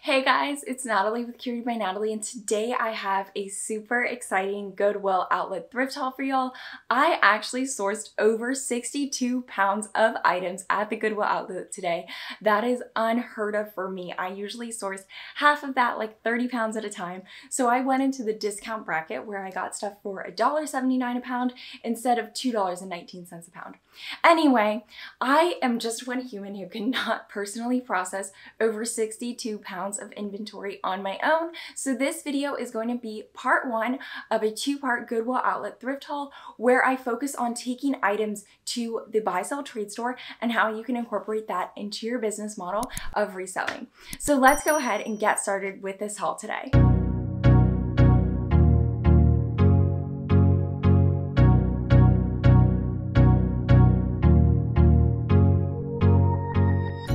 Hey guys, it's Natalie with Curated by Natalie, and today I have a super exciting Goodwill outlet thrift haul for y'all. I actually sourced over 62 pounds of items at the Goodwill outlet today. That is unheard of for me. I usually source half of that, like 30 pounds at a time. So I went into the discount bracket where I got stuff for $1.79 a pound instead of $2.19 a pound. Anyway, I am just one human who cannot personally process over 62 pounds of inventory on my own. So this video is going to be part one of a two-part Goodwill outlet thrift haul where I focus on taking items to the buy sell trade store and how you can incorporate that into your business model of reselling. So let's go ahead and get started with this haul today.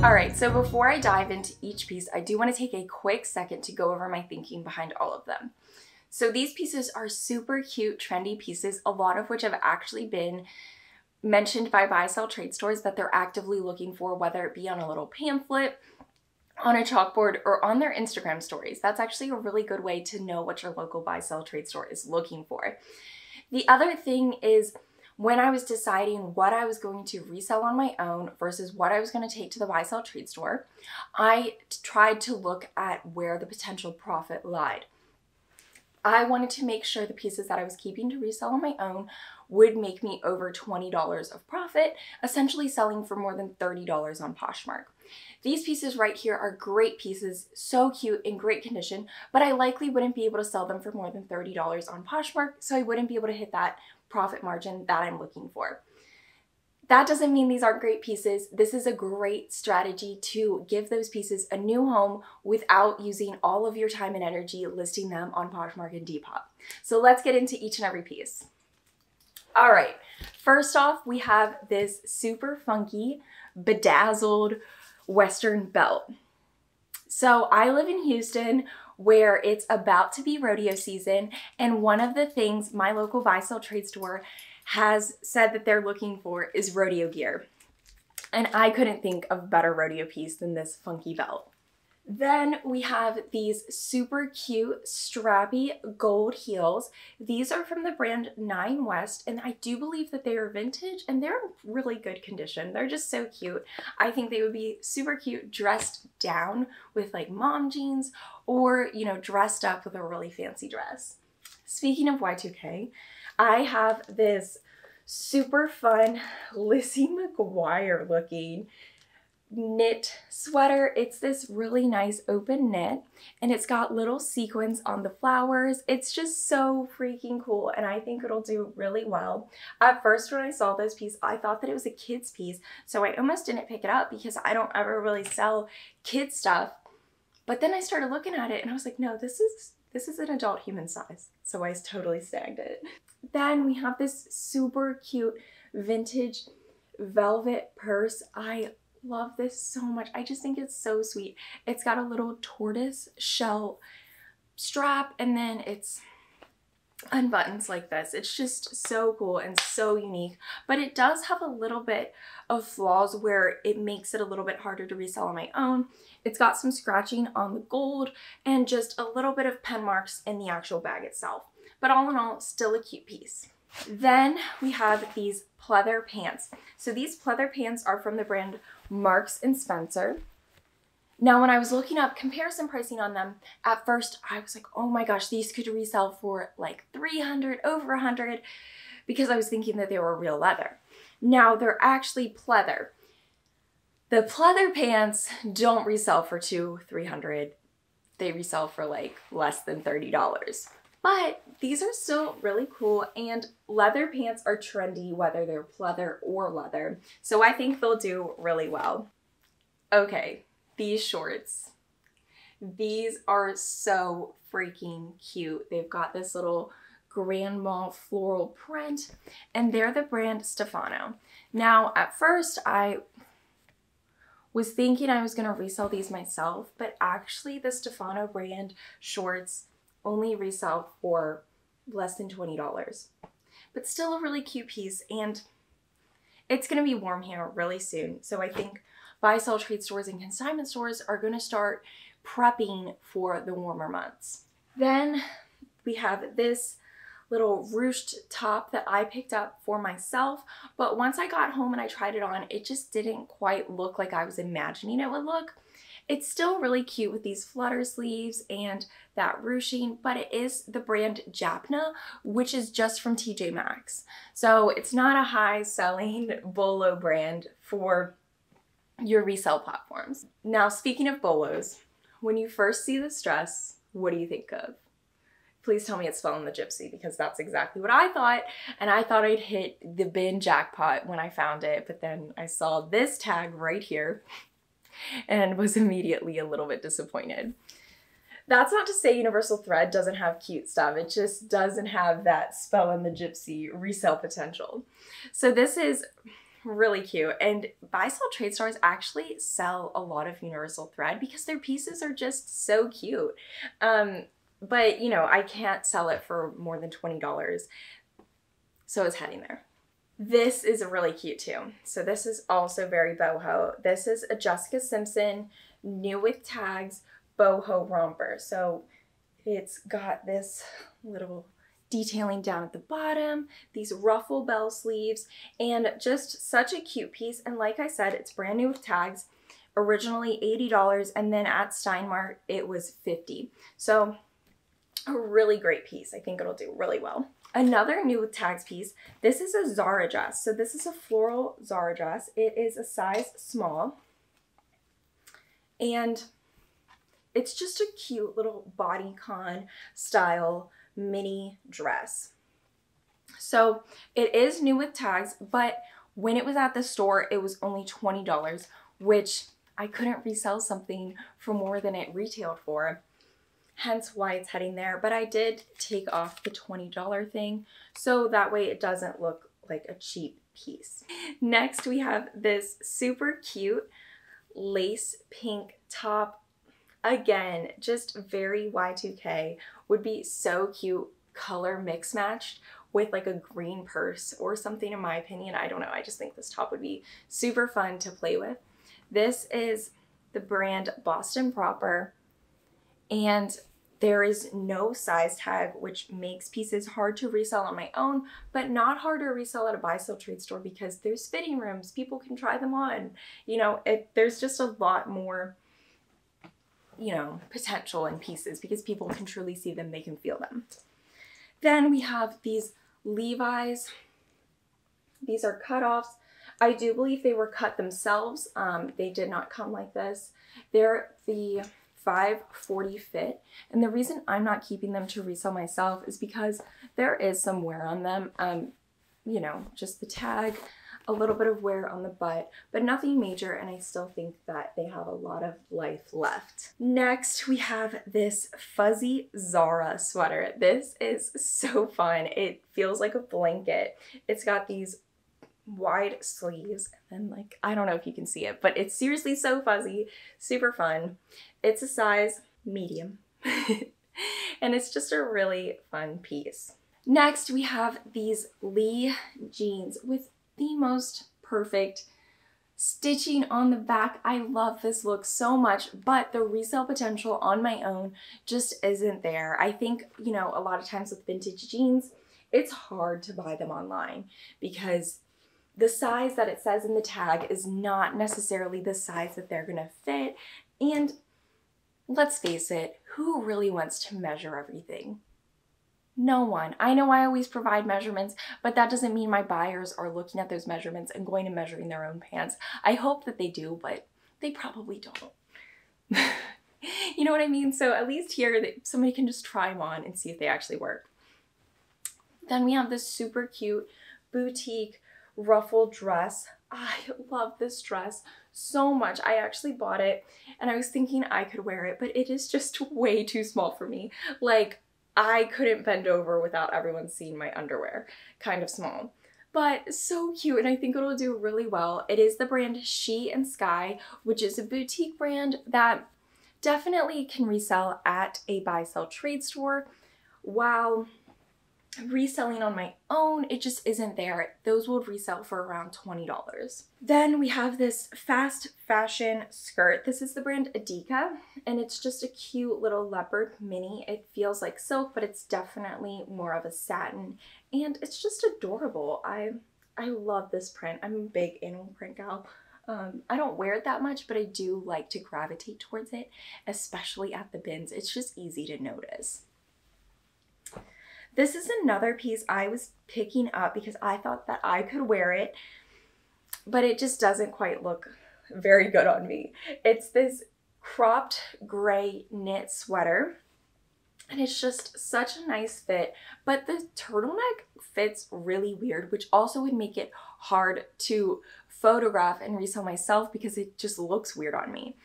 Alright, so before I dive into each piece, I do want to take a quick second to go over my thinking behind all of them. So these pieces are super cute, trendy pieces, a lot of which have actually been mentioned by buy-sell trade stores that they're actively looking for, whether it be on a little pamphlet, on a chalkboard, or on their Instagram stories. That's actually a really good way to know what your local buy-sell trade store is looking for. The other thing is, when I was deciding what I was going to resell on my own versus what I was going to take to the buy-sell trade store, I tried to look at where the potential profit lied. I wanted to make sure the pieces that I was keeping to resell on my own would make me over $20 of profit, essentially selling for more than $30 on Poshmark. These pieces right here are great pieces, so cute, in great condition, but I likely wouldn't be able to sell them for more than $30 on Poshmark, so I wouldn't be able to hit that profit margin that I'm looking for. That doesn't mean these aren't great pieces. This is a great strategy to give those pieces a new home without using all of your time and energy listing them on Poshmark and Depop. So let's get into each and every piece. All right, first off, we have this super funky, bedazzled Western belt. So I live in Houston, where it's about to be rodeo season, and one of the things my local buy-sell trade store has said that they're looking for is rodeo gear. And I couldn't think of a better rodeo piece than this funky belt. Then we have these super cute strappy gold heels. These are from the brand Nine West, and I do believe that they are vintage and they're in really good condition. They're just so cute. I think they would be super cute dressed down with like mom jeans, or, you know, dressed up with a really fancy dress. Speaking of Y2K, I have this super fun Lizzie McGuire looking knit sweater. It's this really nice open knit, and it's got little sequins on the flowers. It's just so freaking cool, and I think it'll do really well. At first, when I saw this piece, I thought that it was a kid's piece, so I almost didn't pick it up because I don't ever really sell kids stuff. But then I started looking at it and I was like, no, this is an adult human size. So I totally snagged it. Then we have this super cute vintage velvet purse. I love this so much. I just think it's so sweet. It's got a little tortoise shell strap, and then it's unbuttons like this. It's just so cool and so unique, but it does have a little bit of flaws where it makes it a little bit harder to resell on my own. It's got some scratching on the gold and just a little bit of pen marks in the actual bag itself, but all in all, still a cute piece. Then we have these pleather pants. So these pleather pants are from the brand Marks & Spencer. Now, when I was looking up comparison pricing on them, at first I was like, oh my gosh, these could resell for like $300, over $100, because I was thinking that they were real leather. Now, they're actually pleather. The pleather pants don't resell for $200, $300. They resell for like less than $30. But these are still really cool, and leather pants are trendy whether they're pleather or leather. So I think they'll do really well. Okay, these shorts. These are so freaking cute. They've got this little grandma floral print, and they're the brand Stefano. Now, at first I was thinking I was gonna resell these myself, but actually the Stefano brand shorts only resell for less than $20. But still a really cute piece, and it's gonna be warm here really soon. So I think buy-sell trade stores and consignment stores are gonna start prepping for the warmer months. Then we have this little ruched top that I picked up for myself, but once I got home and I tried it on, it just didn't quite look like I was imagining it would look. It's still really cute with these flutter sleeves and that ruching, but it is the brand Japna, which is just from TJ Maxx. So it's not a high selling bolo brand for your resale platforms. Now, speaking of bolos, when you first see this dress, what do you think of? Please tell me it's Spell in the Gypsy, because that's exactly what I thought. And I thought I'd hit the bin jackpot when I found it, but then I saw this tag right here and was immediately a little bit disappointed. That's not to say Universal Thread doesn't have cute stuff. It just doesn't have that Spell in the Gypsy resale potential. So this is really cute, and buy-sell trade stores actually sell a lot of Universal Thread because their pieces are just so cute. But you know, I can't sell it for more than $20, so it's heading there. This is really cute too. So this is also very boho. This is a Jessica Simpson, new with tags, boho romper. So it's got this little detailing down at the bottom, these ruffle bell sleeves, and just such a cute piece. And like I said, it's brand new with tags, originally $80, and then at Steinmart it was $50. So a really great piece. I think it'll do really well. Another new with tags piece, this is a Zara dress. So this is a floral Zara dress. It is a size small, and it's just a cute little bodycon style mini dress. So it is new with tags, but when it was at the store, it was only $20, which I couldn't resell something for more than it retailed for. Hence why it's heading there. But I did take off the $20 thing, so that way it doesn't look like a cheap piece. Next, we have this super cute lace pink top. Again, just very Y2K. Would be so cute color mix matched with like a green purse or something, in my opinion. I don't know. I just think this top would be super fun to play with. This is the brand Boston Proper, and there is no size tag, which makes pieces hard to resell on my own, but not hard to resell at a buy-sell trade store because there's fitting rooms. People can try them on. You know, there's just a lot more, you know, potential in pieces because people can truly see them, they can feel them. Then we have these Levi's. These are cutoffs. I do believe they were cut themselves. They did not come like this. They're the 540 fit, and the reason I'm not keeping them to resell myself is because there is some wear on them. You know, just the tag, a little bit of wear on the butt, but nothing major, and I still think that they have a lot of life left. Next, we have this fuzzy Zara sweater. This is so fun. It feels like a blanket. It's got these wide sleeves, and then, like, I don't know if you can see it, but it's seriously so fuzzy, super fun. It's a size medium, and it's just a really fun piece. Next, we have these Lee jeans with the most perfect stitching on the back. I love this look so much, but the resale potential on my own just isn't there. I think, you know, a lot of times with vintage jeans, it's hard to buy them online because the size that it says in the tag is not necessarily the size that they're gonna fit. And let's face it, who really wants to measure everything? No one. I know I always provide measurements, but that doesn't mean my buyers are looking at those measurements and going and measuring their own pants. I hope that they do, but they probably don't. You know what I mean? So at least here, somebody can just try them on and see if they actually work. Then we have this super cute boutique ruffled dress. I love this dress so much. I actually bought it and I was thinking I could wear it, but it is just way too small for me. Like, I couldn't bend over without everyone seeing my underwear. Kind of small, but so cute, and I think it'll do really well. It is the brand She and Sky, which is a boutique brand that definitely can resell at a buy-sell trade store. While reselling on my own, it just isn't there. Those would resell for around $20. Then we have this fast fashion skirt. This is the brand Adika, and it's just a cute little leopard mini. It feels like silk, but it's definitely more of a satin, and it's just adorable. I love this print. I'm a big animal print gal. I don't wear it that much, but I do like to gravitate towards it, especially at the bins. It's just easy to notice. This is another piece I was picking up because I thought that I could wear it, but it just doesn't quite look very good on me. It's this cropped gray knit sweater, and it's just such a nice fit, but the turtleneck fits really weird, which also would make it hard to photograph and resell myself because it just looks weird on me.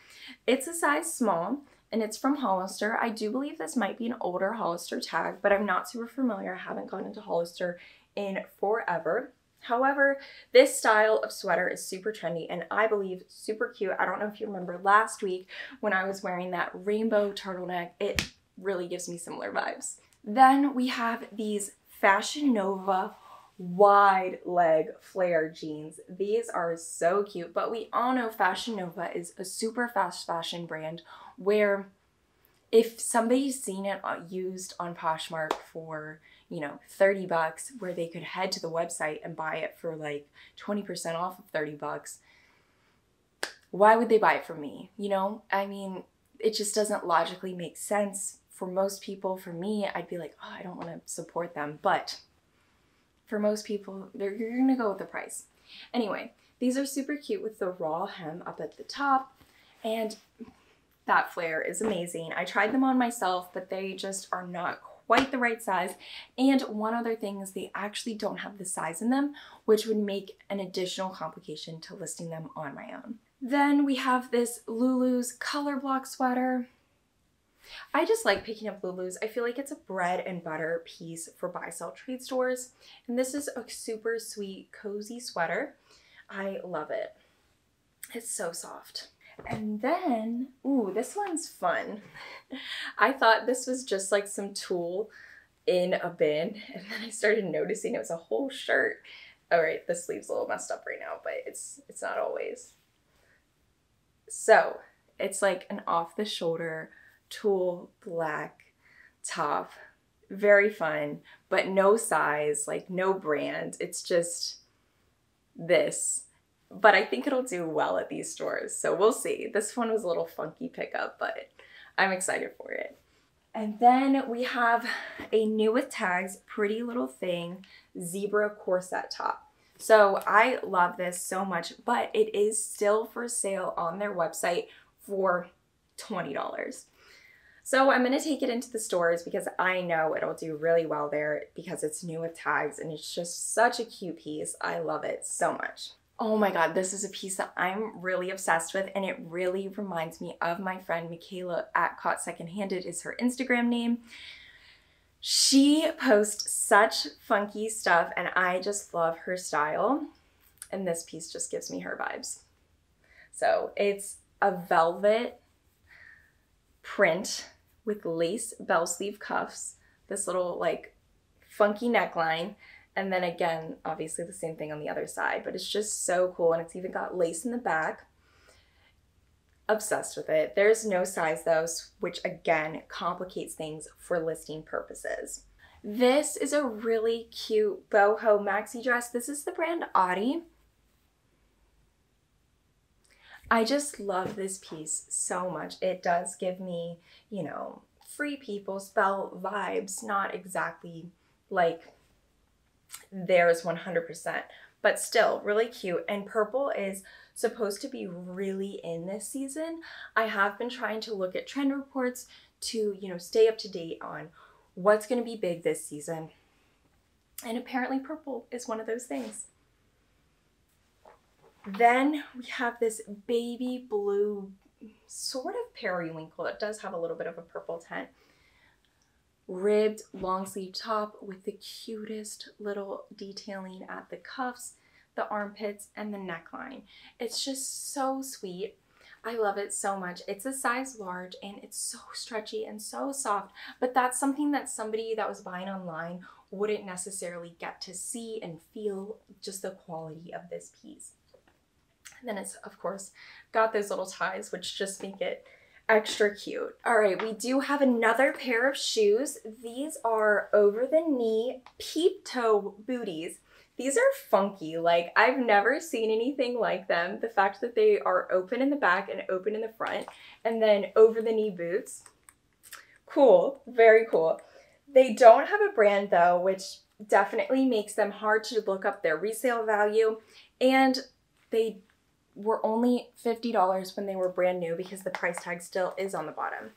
It's a size small, and it's from Hollister. I do believe this might be an older Hollister tag, but I'm not super familiar. I haven't gone into Hollister in forever. However, this style of sweater is super trendy and I believe super cute. I don't know if you remember last week when I was wearing that rainbow turtleneck. It really gives me similar vibes. Then we have these Fashion Nova wide leg flare jeans. These are so cute, but we all know Fashion Nova is a super fast fashion brand where if somebody's seen it used on Poshmark for, you know, 30 bucks, where they could head to the website and buy it for like 20% off of 30 bucks, why would they buy it from me? You know, I mean, it just doesn't logically make sense for most people. For me, I'd be like, oh, I don't want to support them, but for most people, you're gonna go with the price. Anyway, these are super cute with the raw hem up at the top, and that flare is amazing. I tried them on myself, but they just are not quite the right size. And one other thing is they actually don't have the size in them, which would make an additional complication to listing them on my own. Then we have this Lulu's color block sweater. I just like picking up Lulu's. I feel like it's a bread and butter piece for buy-sell trade stores. And this is a super sweet, cozy sweater. I love it. It's so soft. And then, ooh, this one's fun. I thought this was just like some tulle in a bin, and then I started noticing it was a whole shirt. All right, the sleeve's a little messed up right now, but it's not always. So it's like an off-the-shoulder tulle black top. Very fun, but no size, like no brand. It's just this. But I think it'll do well at these stores, so we'll see. This one was a little funky pickup, but I'm excited for it. And then we have a new with tags, Pretty Little Thing zebra corset top. So I love this so much, but it is still for sale on their website for $20. So I'm gonna take it into the stores because I know it'll do really well there because it's new with tags and it's just such a cute piece. I love it so much. Oh my God, this is a piece that I'm really obsessed with, and it really reminds me of my friend Michaela at Caught Secondhanded is her Instagram name. She posts such funky stuff and I just love her style. And this piece just gives me her vibes. So it's a velvet print with lace bell sleeve cuffs, this little like funky neckline, and then again, obviously the same thing on the other side, but it's just so cool. And it's even got lace in the back. Obsessed with it. There's no size though, which again complicates things for listing purposes. This is a really cute boho maxi dress. This is the brand Audi. I just love this piece so much. It does give me, you know, Free People spell vibes, not exactly like theirs 100%, but still really cute. And purple is supposed to be really in this season. I have been trying to look at trend reports to, you know, stay up to date on what's going to be big this season. And apparently purple is one of those things. Then we have this baby blue sort of periwinkle. It does have a little bit of a purple tint. Ribbed long sleeve top with the cutest little detailing at the cuffs, the armpits, and the neckline. It's just so sweet. I love it so much. It's a size large and it's so stretchy and so soft, but that's something that somebody that was buying online wouldn't necessarily get to see and feel just the quality of this piece. And then it's, of course, got those little ties, which just make it extra cute. All right, we do have another pair of shoes. These are over the knee peep toe booties. These are funky. Like, I've never seen anything like them. The fact that they are open in the back and open in the front, and then over the knee boots. Cool, very cool. They don't have a brand though, which definitely makes them hard to look up their resale value. And they were only $50 when they were brand new because the price tag still is on the bottom.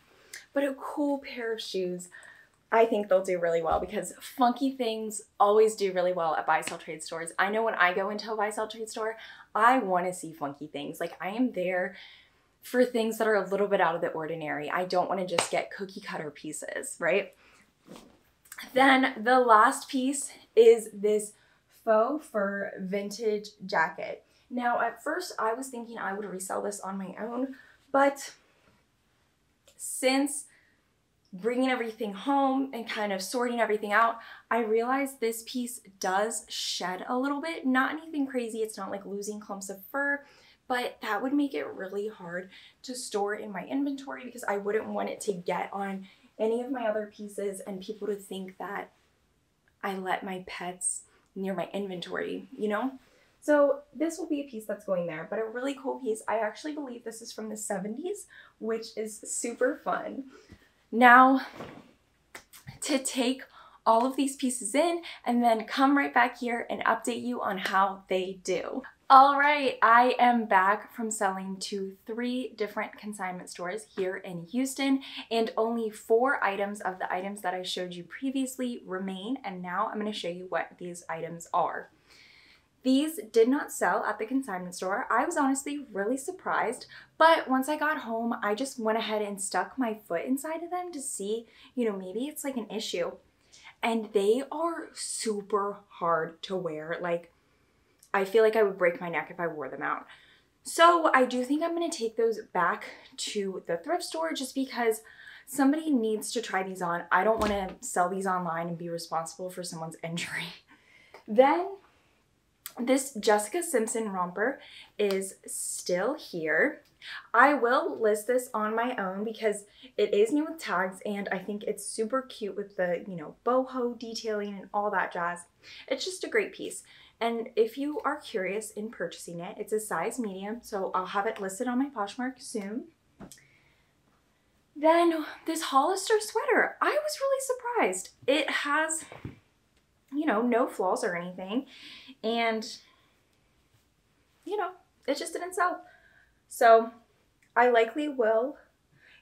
But a cool pair of shoes. I think they'll do really well because funky things always do really well at buy sell trade stores. I know when I go into a buy sell trade store, I want to see funky things. Like, I am there for things that are a little bit out of the ordinary. I don't want to just get cookie cutter pieces, right? Then the last piece is this faux fur vintage jacket. Now, at first I was thinking I would resell this on my own, but since bringing everything home and kind of sorting everything out, I realized this piece does shed a little bit. Not anything crazy. It's not like losing clumps of fur, but that would make it really hard to store in my inventory because I wouldn't want it to get on any of my other pieces and people to think that I let my pets near my inventory, you know? So this will be a piece that's going there, but a really cool piece. I actually believe this is from the 70s, which is super fun. Now, to take all of these pieces in and then come right back here and update you on how they do. All right, I am back from selling to 3 different consignment stores here in Houston, and only 4 items of the items that I showed you previously remain, and now I'm going to show you what these items are. These did not sell at the consignment store. I was honestly really surprised, but once I got home, I just went ahead and stuck my foot inside of them to see, you know, maybe it's like an issue. And they are super hard to wear. Like, I feel like I would break my neck if I wore them out. So I do think I'm going to take those back to the thrift store just because somebody needs to try these on. I don't want to sell these online and be responsible for someone's injury. Then this Jessica Simpson romper is still here. I will list this on my own because it is new with tags and I think it's super cute with the, you know, boho detailing and all that jazz. It's just a great piece. And if you are curious in purchasing it, it's a size medium, so I'll have it listed on my Poshmark soon. Then this Hollister sweater, I was really surprised. It has, you know, no flaws or anything. And, you know, it just didn't sell. So I likely will,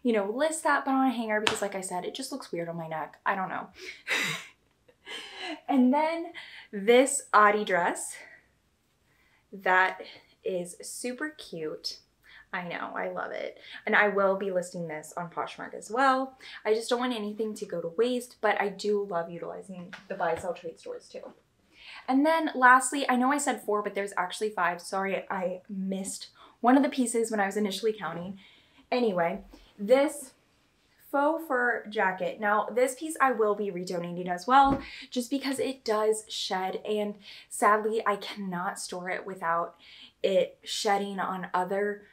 you know, list that but on a hanger because, like I said, it just looks weird on my neck. I don't know. And then this Audi dress that is super cute. I know, I love it. And I will be listing this on Poshmark as well. I just don't want anything to go to waste, but I do love utilizing the buy sell trade stores too. And then lastly, I know I said 4, but there's actually 5. Sorry, I missed one of the pieces when I was initially counting. Anyway, this faux fur jacket. Now, this piece I will be redonating as well, just because it does shed, and sadly, I cannot store it without it shedding on other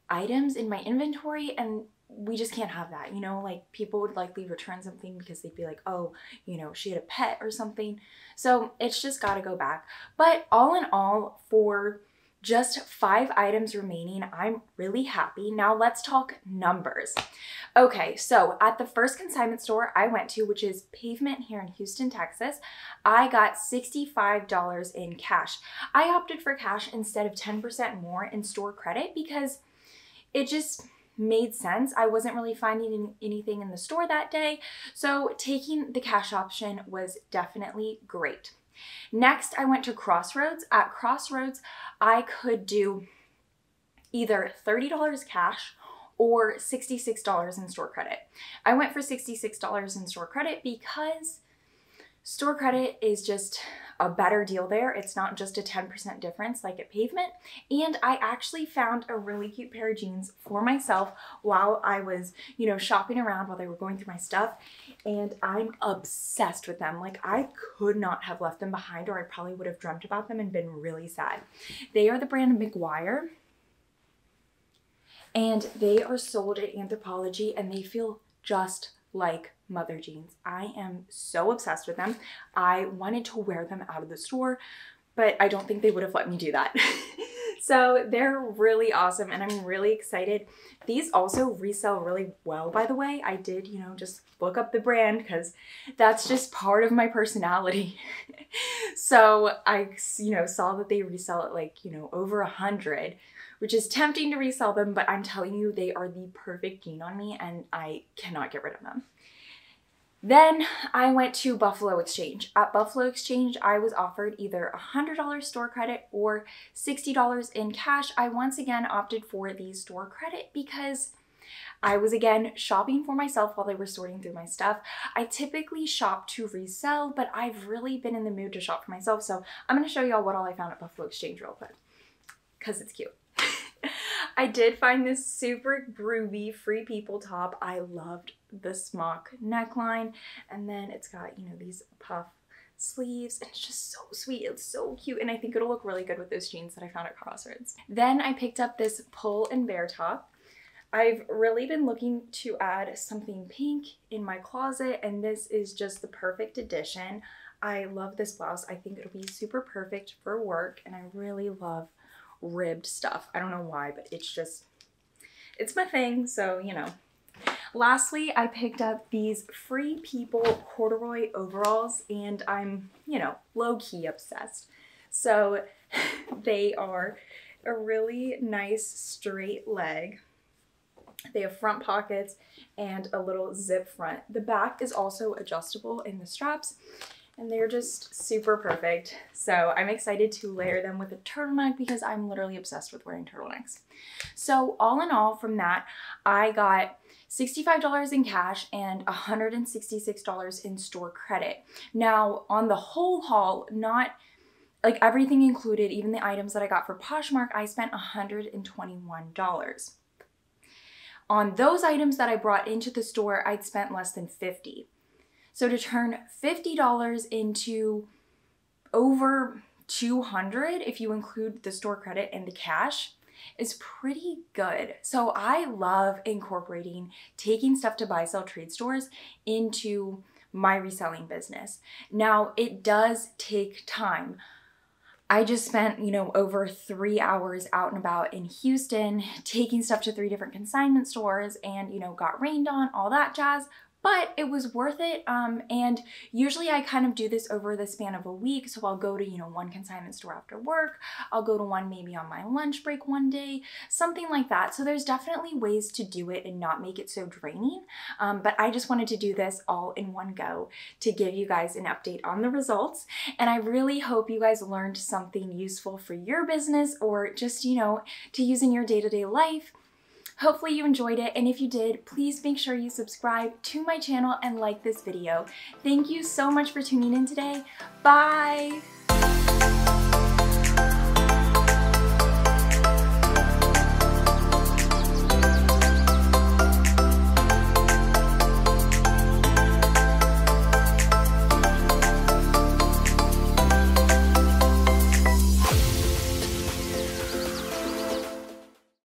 items in my inventory, and we just can't have that, you know? Like, people would likely return something because they'd be like, oh, you know, she had a pet or something. So it's just got to go back. But all in all, for just 5 items remaining, I'm really happy. Now let's talk numbers. Okay, so at the first consignment store I went to, which is Pavement here in Houston, Texas, I got $65 in cash. I opted for cash instead of 10% more in store credit because it just made sense. I wasn't really finding anything in the store that day, so taking the cash option was definitely great. Next, I went to Crossroads. At Crossroads, I could do either $30 cash or $66 in store credit. I went for $66 in store credit because Store credit is just a better deal there. It's not just a 10% difference like at Pavement. And I actually found a really cute pair of jeans for myself while I was, you know, shopping around while they were going through my stuff. And I'm obsessed with them. Like, I could not have left them behind, or I probably would have dreamt about them and been really sad. They are the brand McGuire. And they are sold at Anthropologie, and they feel just like mother jeans. I am so obsessed with them. I wanted to wear them out of the store, but I don't think they would have let me do that. So they're really awesome, and I'm really excited. These also resell really well, by the way. I did, you know, just look up the brand because that's just part of my personality. So I, you know, saw that they resell at like, you know, over 100, which is tempting to resell them, but I'm telling you, they are the perfect jean on me, and I cannot get rid of them. Then I went to Buffalo Exchange. At Buffalo Exchange, I was offered either $100 store credit or $60 in cash. I once again opted for the store credit because I was again shopping for myself while they were sorting through my stuff. I typically shop to resell, but I've really been in the mood to shop for myself. So I'm gonna show y'all what all I found at Buffalo Exchange real quick, because it's cute. I did find this super groovy Free People top. I loved the smock neckline, and then it's got, you know, these puff sleeves, and it's just so sweet. It's so cute, and I think it'll look really good with those jeans that I found at Crossroads. Then I picked up this pull and bear top. I've really been looking to add something pink in my closet, and this is just the perfect addition. I love this blouse. I think it'll be super perfect for work, and I really love ribbed stuff. I don't know why, but it's my thing, so you know. Lastly, I picked up these Free People corduroy overalls, and I'm, you know, low-key obsessed. So they are a really nice straight leg. They have front pockets and a little zip front. The back is also adjustable in the straps, and they're just super perfect. So I'm excited to layer them with a turtleneck because I'm literally obsessed with wearing turtlenecks. So all in all, from that, I got $65 in cash and $166 in store credit. Now, on the whole haul, not like everything included, even the items that I got for Poshmark, I spent $121. On those items that I brought into the store, I'd spent less than $50. So to turn $50 into over $200, if you include the store credit and the cash, is pretty good. So I love incorporating taking stuff to buy, sell trade stores into my reselling business. Now, it does take time. I just spent, you know, over 3 hours out and about in Houston, taking stuff to 3 different consignment stores, and, you know, got rained on, all that jazz. But it was worth it, and usually I kind of do this over the span of a week, so I'll go to, you know, one consignment store after work, I'll go to one maybe on my lunch break one day, something like that. So there's definitely ways to do it and not make it so draining, but I just wanted to do this all in one go to give you guys an update on the results, and I really hope you guys learned something useful for your business or just, you know, to use in your day-to-day life. Hopefully you enjoyed it, and if you did, please make sure you subscribe to my channel and like this video. Thank you so much for tuning in today. Bye!